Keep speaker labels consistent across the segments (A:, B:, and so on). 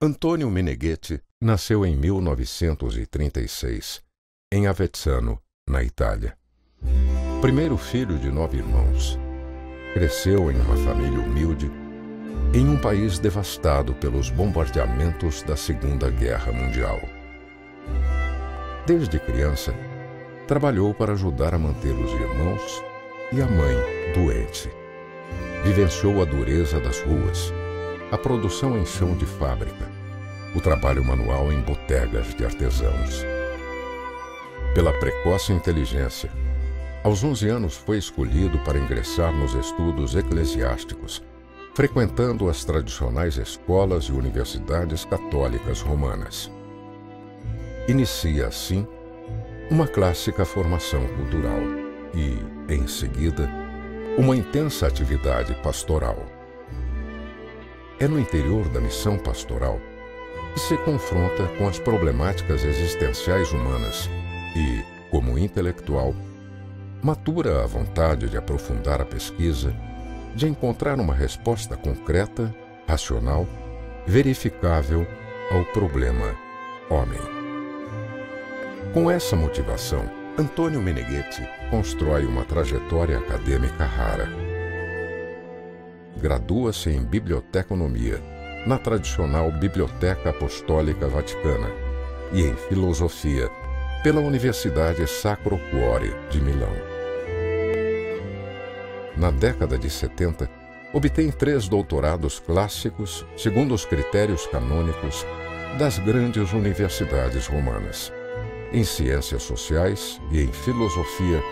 A: Antonio Meneghetti nasceu em 1936, em Avezzano, na Itália. Primeiro filho de 9 irmãos. Cresceu em uma família humilde, em um país devastado pelos bombardeamentos da Segunda Guerra Mundial. Desde criança, trabalhou para ajudar a manter os irmãos e a mãe doente. Vivenciou a dureza das ruas, a produção em chão de fábrica, o trabalho manual em bodegas de artesãos. Pela precoce inteligência, aos 11 anos foi escolhido para ingressar nos estudos eclesiásticos, frequentando as tradicionais escolas e universidades católicas romanas. Inicia, assim, uma clássica formação cultural e, em seguida, uma intensa atividade pastoral. É no interior da missão pastoral que se confronta com as problemáticas existenciais humanas e, como intelectual, matura a vontade de aprofundar a pesquisa, de encontrar uma resposta concreta, racional, verificável ao problema homem. Com essa motivação, Antonio Meneghetti constrói uma trajetória acadêmica rara. Gradua-se em biblioteconomia, na tradicional Biblioteca Apostólica Vaticana, e em filosofia, pela Universidade Sacro Cuore de Milão. Na década de 70, obtém 3 doutorados clássicos, segundo os critérios canônicos das grandes universidades romanas, em ciências sociais e em filosofia,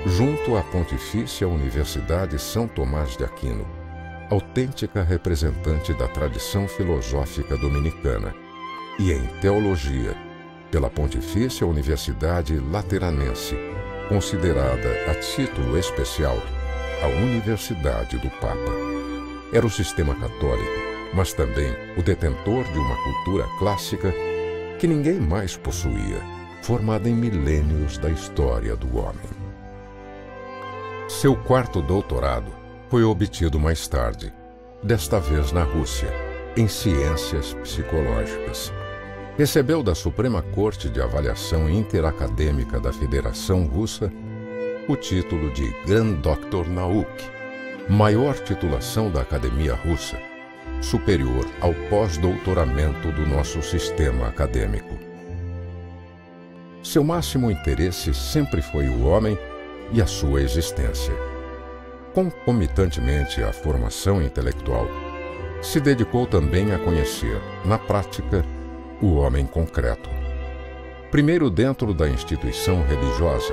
A: junto à Pontifícia Universidade São Tomás de Aquino, autêntica representante da tradição filosófica dominicana, e em teologia, pela Pontifícia Universidade Lateranense, considerada a título especial a Universidade do Papa. Era o sistema católico, mas também o detentor de uma cultura clássica que ninguém mais possuía, formada em milênios da história do homem. Seu 4º doutorado foi obtido mais tarde, desta vez na Rússia, em ciências psicológicas. Recebeu da Suprema Corte de Avaliação Interacadêmica da Federação Russa o título de Grand Doktor Nauk, maior titulação da Academia Russa, superior ao pós-doutoramento do nosso sistema acadêmico. Seu máximo interesse sempre foi o homem e a sua existência. Concomitantemente à formação intelectual, se dedicou também a conhecer, na prática, o homem concreto. Primeiro dentro da instituição religiosa,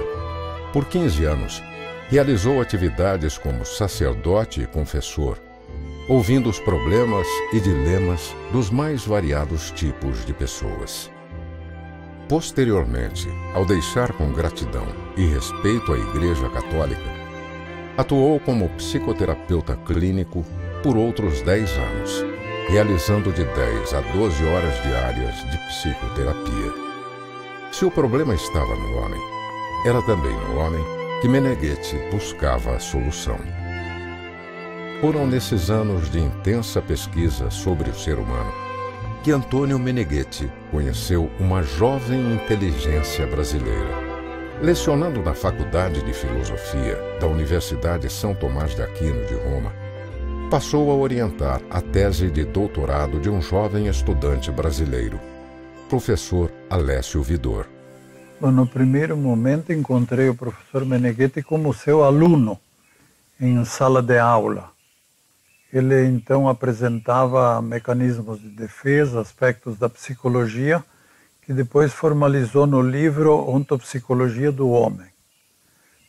A: por 15 anos, realizou atividades como sacerdote e confessor, ouvindo os problemas e dilemas dos mais variados tipos de pessoas. Posteriormente, ao deixar com gratidão e respeito a Igreja Católica, atuou como psicoterapeuta clínico por outros 10 anos, realizando de 10 a 12 horas diárias de psicoterapia. Se o problema estava no homem, era também no homem que Meneghetti buscava a solução. Foram nesses anos de intensa pesquisa sobre o ser humano que Antonio Meneghetti conheceu uma jovem inteligência brasileira. Lecionando na Faculdade de Filosofia da Universidade São Tomás de Aquino de Roma, passou a orientar a tese de doutorado de um jovem estudante brasileiro, professor Alessio Vidor.
B: No primeiro momento encontrei o professor Meneghetti como seu aluno em sala de aula. Ele então apresentava mecanismos de defesa, aspectos da psicologia, que depois formalizou no livro Ontopsicologia do Homem.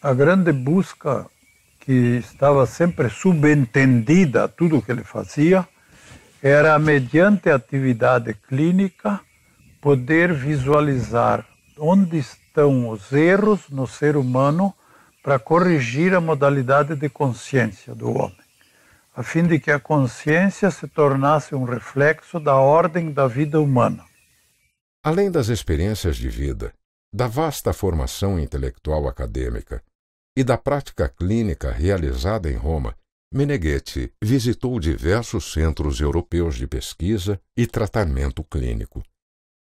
B: A grande busca que estava sempre subentendida a tudo o que ele fazia era, mediante a atividade clínica, poder visualizar onde estão os erros no ser humano para corrigir a modalidade de consciência do homem, a fim de que a consciência se tornasse um reflexo da ordem da vida humana.
A: Além das experiências de vida, da vasta formação intelectual acadêmica e da prática clínica realizada em Roma, Meneghetti visitou diversos centros europeus de pesquisa e tratamento clínico.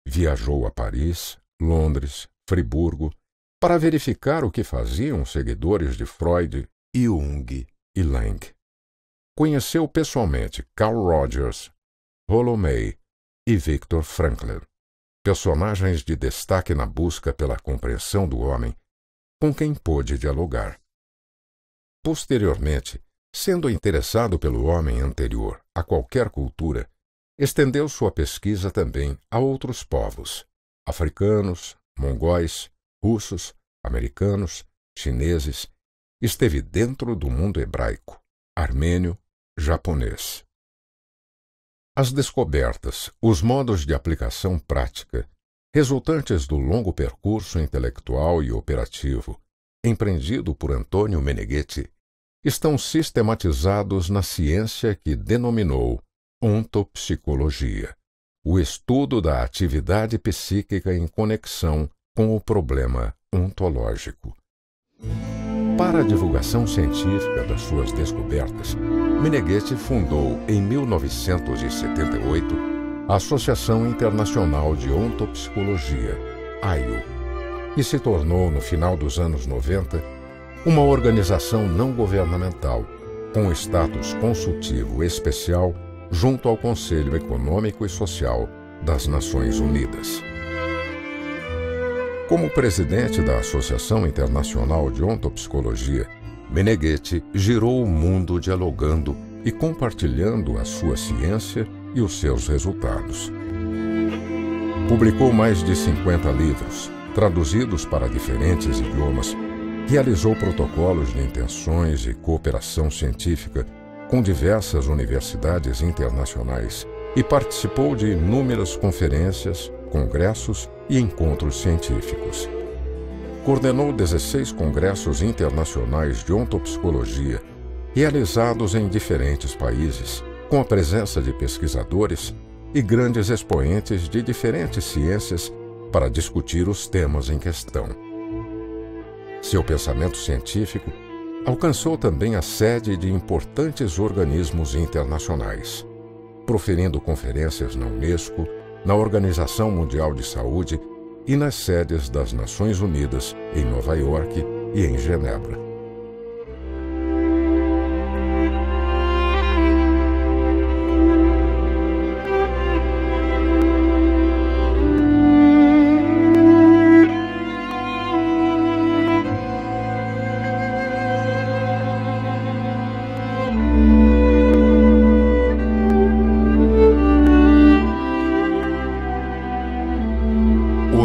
A: Viajou a Paris, Londres, Friburgo, para verificar o que faziam seguidores de Freud, Jung e Lang. Conheceu pessoalmente Carl Rogers, Rollo May e Viktor Frankl, personagens de destaque na busca pela compreensão do homem, com quem pôde dialogar. Posteriormente, sendo interessado pelo homem anterior a qualquer cultura, estendeu sua pesquisa também a outros povos, africanos, mongóis, russos, americanos, chineses, esteve dentro do mundo hebraico, armênio, japonês. As descobertas, os modos de aplicação prática, resultantes do longo percurso intelectual e operativo empreendido por Antônio Meneghetti, estão sistematizados na ciência que denominou ontopsicologia, o estudo da atividade psíquica em conexão com o problema ontológico. Para a divulgação científica das suas descobertas, Meneghetti fundou, em 1978, a Associação Internacional de Ontopsicologia, AIO, e se tornou, no final dos anos 90, uma organização não governamental, com status consultivo especial junto ao Conselho Econômico e Social das Nações Unidas. Como presidente da Associação Internacional de Ontopsicologia, Meneghetti girou o mundo dialogando e compartilhando a sua ciência e os seus resultados. Publicou mais de 50 livros, traduzidos para diferentes idiomas, realizou protocolos de intenções e cooperação científica com diversas universidades internacionais e participou de inúmeras conferências, congressos e encontros científicos. Coordenou 16 congressos internacionais de ontopsicologia, realizados em diferentes países, com a presença de pesquisadores e grandes expoentes de diferentes ciências para discutir os temas em questão. Seu pensamento científico alcançou também a sede de importantes organismos internacionais, proferindo conferências na Unesco, na Organização Mundial de Saúde e nas sedes das Nações Unidas em Nova York e em Genebra.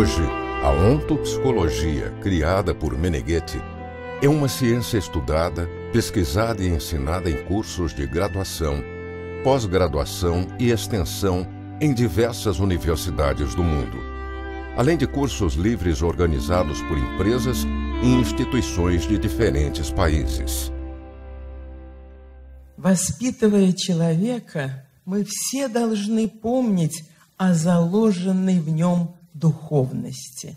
A: Hoje, a ontopsicologia, criada por Meneghetti, é uma ciência estudada, pesquisada e ensinada em cursos de graduação, pós-graduação e extensão em diversas universidades do mundo, além de cursos livres organizados por empresas e instituições de diferentes países.
C: Воспитывая человека, мы все должны помнить о заложенной в нем духовности.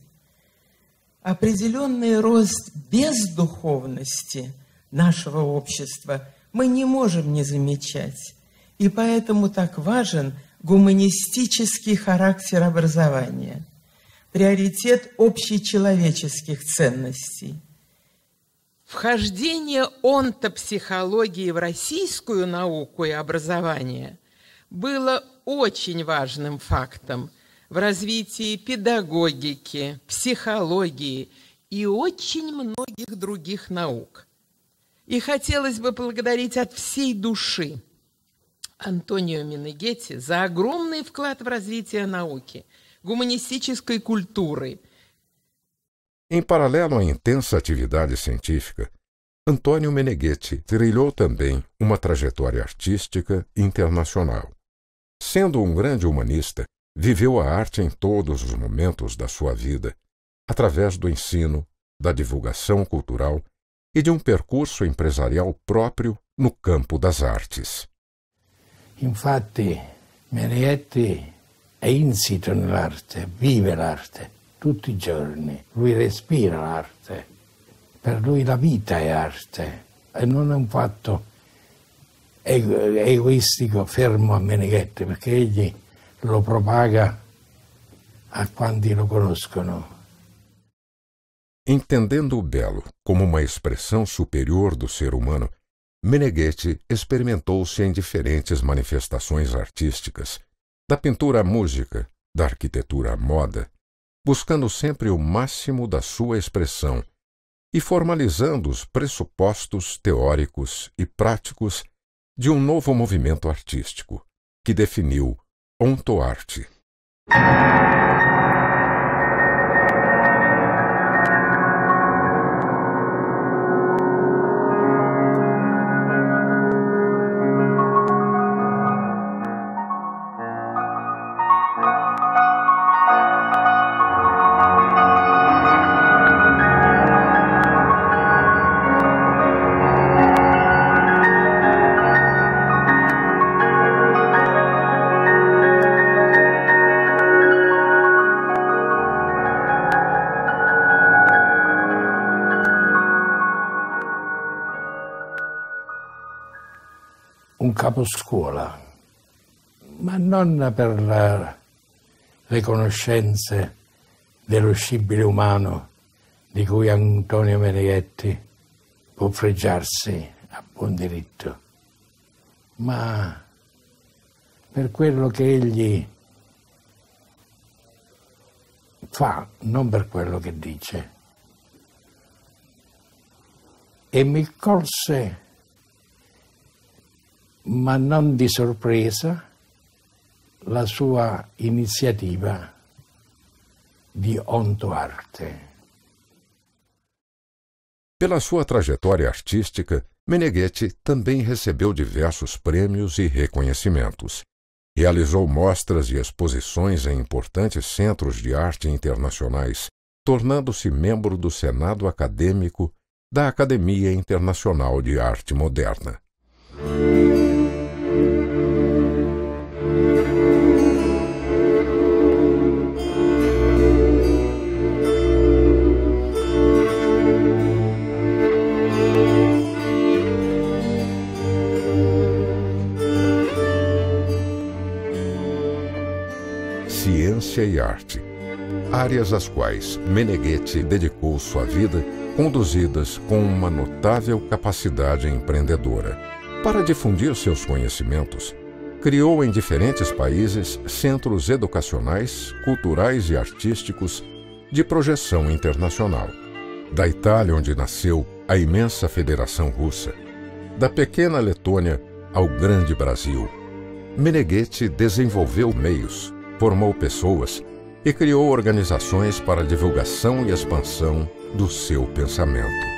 C: Определенный рост без духовности нашего общества мы не можем не замечать. И поэтому так важен гуманистический характер образования, приоритет общечеловеческих ценностей. Вхождение онтопсихологии в российскую науку и образование было очень важным фактом в развитии педагогики, психологии и очень многих других наук. И хотелось бы поблагодарить от всей души Антонио Менегетти за огромный вклад в развитие науки, гуманистической культуры.
A: Em paralelo à intensa atividade científica, Antônio Meneghetti trilhou também uma trajetória artística internacional. Sendo um grande humanista, viveu a arte em todos os momentos da sua vida, através do ensino, da divulgação cultural e de um percurso empresarial próprio no campo das artes.
D: Infatti, Meneghetti è insito nell'arte, vive l'arte tutti i giorni. Lui respira l'arte. Per lui la vita è arte e non è un fatto egoistico fermo a Meneghetti, perché egli lo propaga a quanti lo conoscono.
A: Entendendo o belo como uma expressão superior do ser humano, Meneghetti experimentou-se em diferentes manifestações artísticas, da pintura à música, da arquitetura à moda, buscando sempre o máximo da sua expressão e formalizando os pressupostos teóricos e práticos de um novo movimento artístico, que definiu ontoarte.
D: Un caposcuola, ma non per le conoscenze dello scibile umano di cui Antonio Meneghetti può fregiarsi a buon diritto, ma per quello che egli fa, non per quello che dice. E mi colse, ma non di sorpresa, la sua iniziativa di ontoarte.
A: Pela sua trajetória artística, Meneghetti também recebeu diversos prêmios e reconhecimentos. Realizou mostras e exposições em importantes centros de arte internacionais, tornando-se membro do Senado Acadêmico da Academia Internacional de Arte Moderna. Ciência e arte, áreas às quais Meneghetti dedicou sua vida, conduzidas com uma notável capacidade empreendedora. Para difundir seus conhecimentos, criou em diferentes países centros educacionais, culturais e artísticos de projeção internacional. Da Itália, onde nasceu a imensa Federação Russa, da pequena Letônia ao grande Brasil, Meneghetti desenvolveu meios, formou pessoas e criou organizações para a divulgação e expansão do seu pensamento.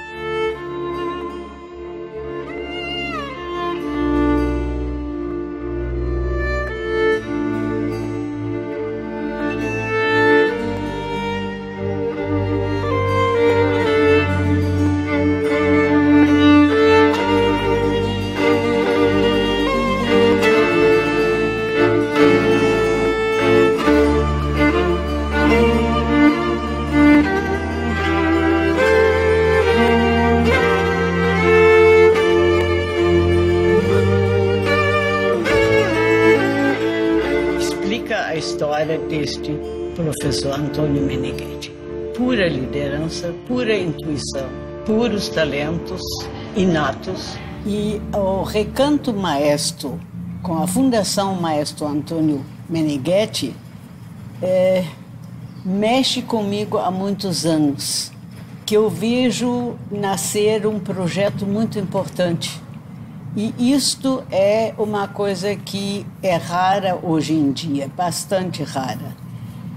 E: Deste professor Antônio Meneghetti. Pura liderança, pura intuição, puros talentos inatos. E o Recanto Maestro, com a Fundação Maestro Antônio Meneghetti, mexe comigo há muitos anos, que eu vejo nascer um projeto muito importante. E isto é uma coisa que é rara hoje em dia, bastante rara.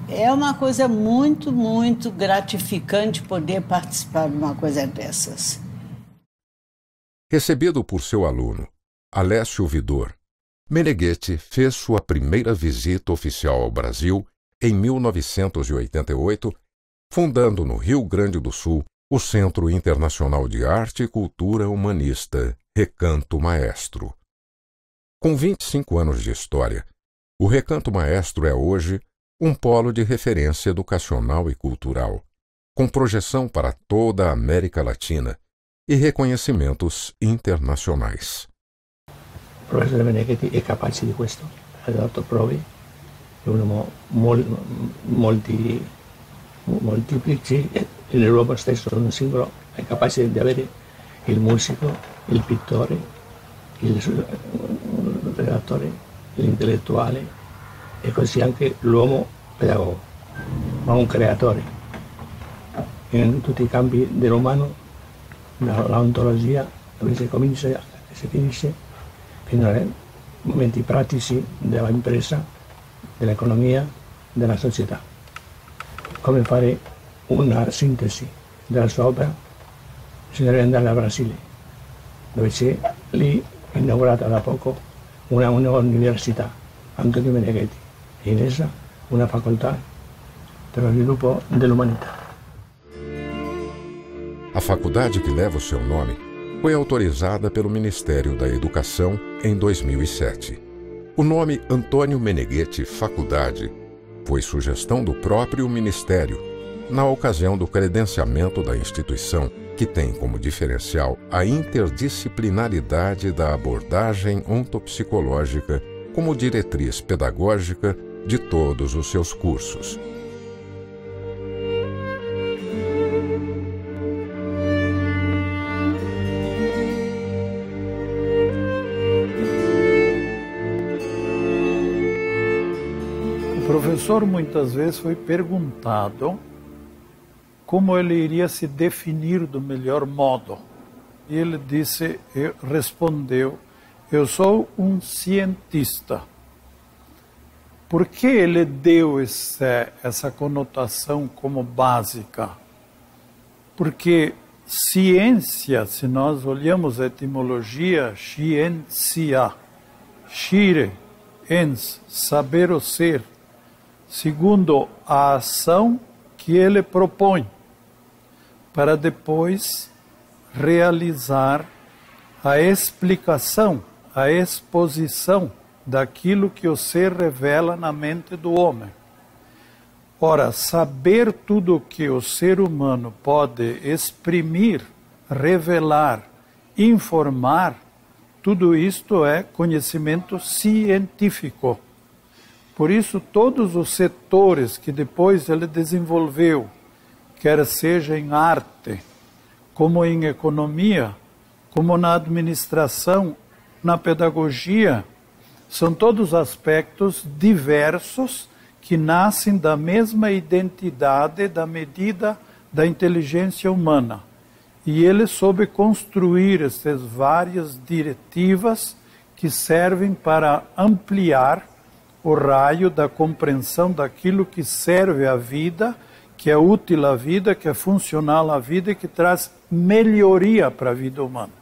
E: É uma coisa muito, muito gratificante poder participar de uma coisa dessas.
A: Recebido por seu aluno, Alessio Vidor, Meneghetti fez sua primeira visita oficial ao Brasil em 1988, fundando no Rio Grande do Sul o Centro Internacional de Arte e Cultura Humanista, Recanto Maestro. Com 25 anos de história, o Recanto Maestro é hoje um polo de referência educacional e cultural, com projeção para toda a América Latina e reconhecimentos internacionais.
D: professore Meneghetti è capace di questo, ha dato prove, è un uomo molteplici, e nell'uomo stesso, un singolo, è capace di avere il musico, il pittore, il redattore, l'intellettuale e così anche l'uomo pedagogo, ma un creatore. In tutti i campi dell'umano, l'ontologia, dove si comincia e si finisce, fino ai momenti pratici dell'impresa, dell'economia, della società. Come fare una sintesi della sua opera? Bisognerebbe andare al Brasile, dove c'è lì inaugurata da poco una università, Antonio Meneghetti, e in essa una facoltà per lo sviluppo dell'umanità.
A: A faculdade que leva o seu nome foi autorizada pelo Ministério da Educação em 2007. O nome Antônio Meneghetti Faculdade foi sugestão do próprio Ministério, na ocasião do credenciamento da instituição, que tem como diferencial a interdisciplinaridade da abordagem ontopsicológica como diretriz pedagógica de todos os seus cursos.
B: O professor muitas vezes foi perguntado como ele iria se definir do melhor modo. E ele respondeu, eu sou um cientista. Por que ele deu essa conotação como básica? Porque ciência, se nós olhamos a etimologia, scientia, scire, ens, saber ou ser, segundo a ação que ele propõe, para depois realizar a explicação, a exposição daquilo que o ser revela na mente do homem. Ora, saber tudo o que o ser humano pode exprimir, revelar, informar, tudo isto é conhecimento científico. Por isso, todos os setores que depois ele desenvolveu, quer seja em arte, como em economia, como na administração, na pedagogia, são todos aspectos diversos que nascem da mesma identidade, da medida da inteligência humana. E ele soube construir essas várias diretivas que servem para ampliar o raio da compreensão daquilo que serve à vida, que é útil à vida, que é funcional à vida e que traz melhoria para a vida humana.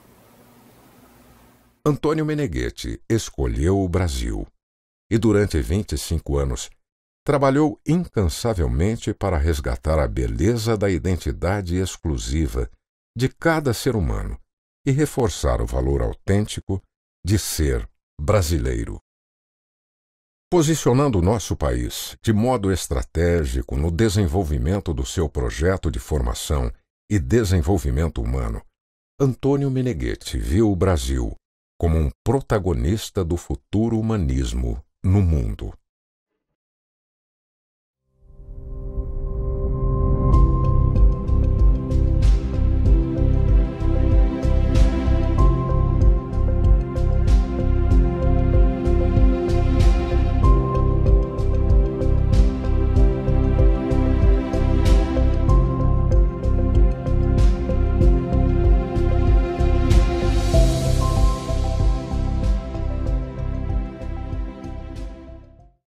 A: Antônio Meneghetti escolheu o Brasil e durante 25 anos trabalhou incansavelmente para resgatar a beleza da identidade exclusiva de cada ser humano e reforçar o valor autêntico de ser brasileiro. Posicionando o nosso país de modo estratégico no desenvolvimento do seu projeto de formação e desenvolvimento humano, Antônio Meneghetti viu o Brasil como um protagonista do futuro humanismo no mundo.